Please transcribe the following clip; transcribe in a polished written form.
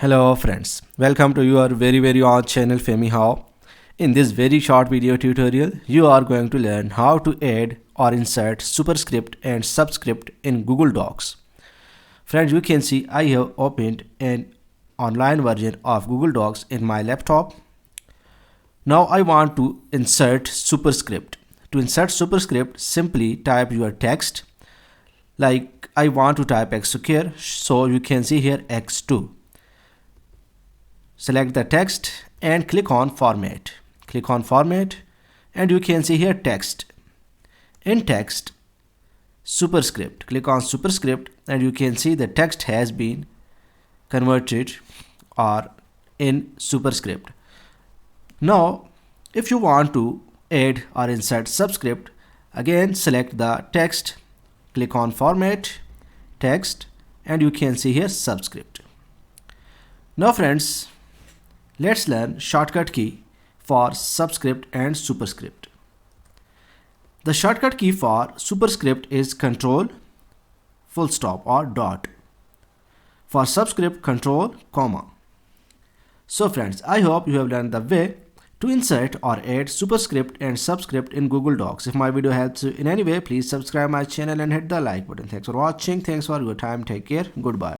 Hello friends, welcome to your very own channel Femi How. In this very short video tutorial, you are going to learn how to add or insert superscript and subscript in Google Docs. Friends, you can see I have opened an online version of Google Docs in my laptop. Now I want to insert superscript. To insert superscript, simply type your text. Like I want to type x square, so you can see here x2. Select the text and click on format. Click on format and you can see here text. In text, superscript. Click on superscript and you can see the text has been converted or in superscript. Now, if you want to add or insert subscript, again select the text, click on format, text, and you can see here subscript. Now friends, let's learn shortcut key for subscript and superscript. The shortcut key for superscript is Control, full stop or dot. For subscript, Control, comma. So friends, I hope you have learned the way to insert or add superscript and subscript in Google Docs. If my video helps you in any way, please subscribe my channel and hit the like button. Thanks for watching. Thanks for your time. Take care. Goodbye.